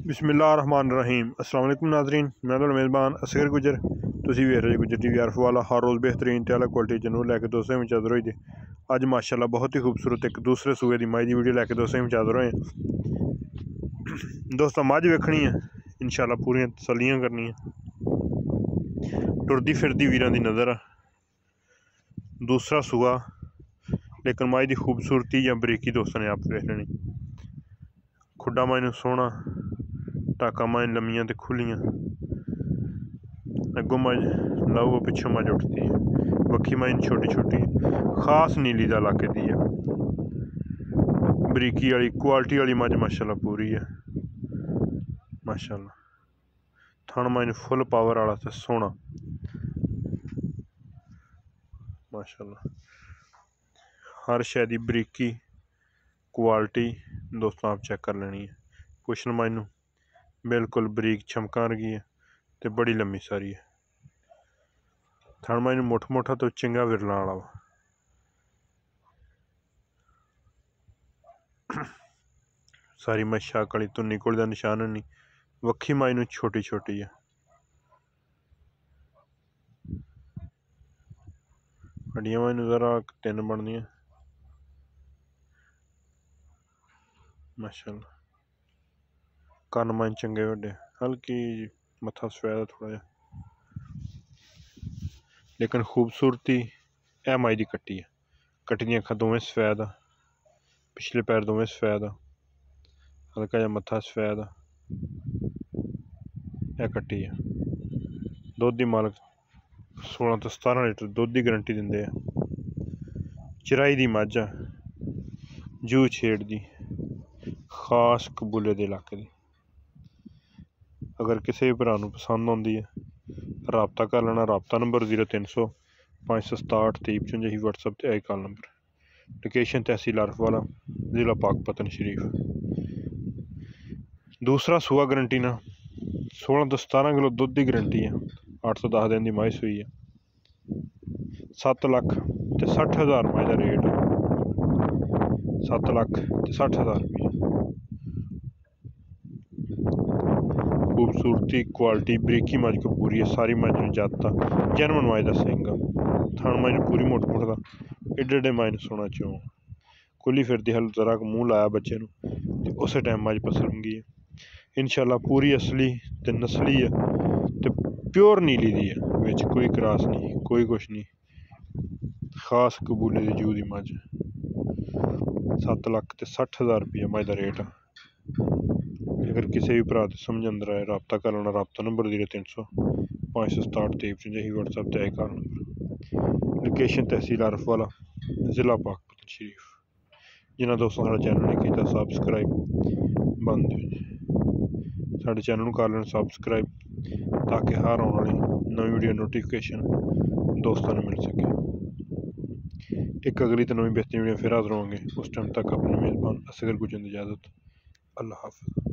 बिस्मिल्लाहिर्रहमानिर्रहीम। अस्सलाम वालेकुम नाज़रीन, मैं तो मेज़बान असगर गुजर तुसी वेख रहे गुजर टीवी आरफ वाला हर रोज़ बेहतरीन ते आला क्वालिटी जनूर लैके दोस्तों में चादर होई दे। अज माशाल्लाह बहुत ही खूबसूरत एक दूसरे सूए की माई की वीडियो लैके दोस्तों में चादर होए। दोस्तों मझ वेखनी है इंशाल्लाह पूरी तसल्लियां करनी है। टुरदी फिरदी वीरां दी नज़र आ दूसरा सूआ, लेकिन माई की खूबसूरती या बरीकी दोस्तों ने आप वेख लेनी। खुडा माई सोहना, टाका माई लम्मियां ते खुलियां, अगों मझ लाऊ पिछों मझ उठती है, वक्खी माई छोटी छोटी खास नीली दा इलाके दी है। बरीकी वाली क्वालिटी वाली मझ माशाल्लाह पूरी है। माशाल्लाह थन माई फुल पावर वाला ते सोहना माशाल्लाह। हर शै दी बरीकी क्वालिटी दोस्तों आप चेक कर लेनी है। पुछन माइनू बिल्कुल बरीक चमकां रही है तो बड़ी लम्मी सारी है। थन माइनू मुठ मुठा तो चंगा विरला वाला वा। सारी मैं शाक वाली धुन्नी कोल दा निशान नहीं। वक्खी माइनू छोटी छोटी है। हड्डियां माइनू जरा 3 बनदियां माशाल्लाह। कन्न माइन चंगे वड्डे, हल्की मत्था सफेद थोड़ा जा, लेकिन खूबसूरती ए माई दी कट्टी है। कट्टी दी अक्खां दोवें सफेद आ, पिछले पैर दोवें सफेद आ, हल्का जा मत्था सफेद आ। ए कट्टी है। दुध दी मालक 16 तो 17 लीटर दुध की गारंटी देंदे आ। चराई दी मझ आ, जू छेड़ दी, खास कबूले दे इलाके दी। अगर किसी भी भरा पसंद आती है रबता कर लेना। रबता नंबर 0300 567 3055 व्हाट्सएप ते आई कॉल नंबर। लोकेशन तहसील आरफ वाला, जिला पाकपतन शरीफ। दूसरा सूआ गारंटी ना 16 तो 17 किलो दुध की गारंटी है। 810 दिन की माई सूई है। 7,60,000 माई का रेट है। 7,60,000 रुपये। खूबसूरती क्वालिटी बरीकी मझ को पूरी है। सारी मझ जाता जनमन माई का सिंह थन माई पूरी मुठ मुठ का एडे एडे माई सोना चो खुली फिरती हल जरा मूँह लाया बच्चे तो उस टाइम मझ पसलूंगी है। इंशाल्लाह पूरी असली ते नस्ली है ते प्योर नीली दी है। विच कोई क्रॉस नहीं, कोई कुछ नहीं। खास कबूले दी जू दी मझ 7,60,000 रुपये मझ का रेट है। अगर किसी भी भरा समझ अंदर आए रबता कर लेना। रबता नंबर 0300 567 3055 व्हाट्सएप ते आई कॉल नंबर। लोकेशन तहसील आरफ वाला, जिला पाकपतन शरीफ। जिन्होंने दोस्तों साढ़े चैनल ने किया सबसक्राइब बंद साढ़े चैनल कर लें सबसक्राइब, ताकि हर आने वाली नवी वीडियो नोटिफिकेशन दोस्तों ने मिल सके। एक अगली तो नवी बेहतरीन वीडियो फिर हाजिर होंगे। उस टाइम तक अपने मेज़बान असगर गुजर इजाज़त। अल्लाह हाफ़िज़।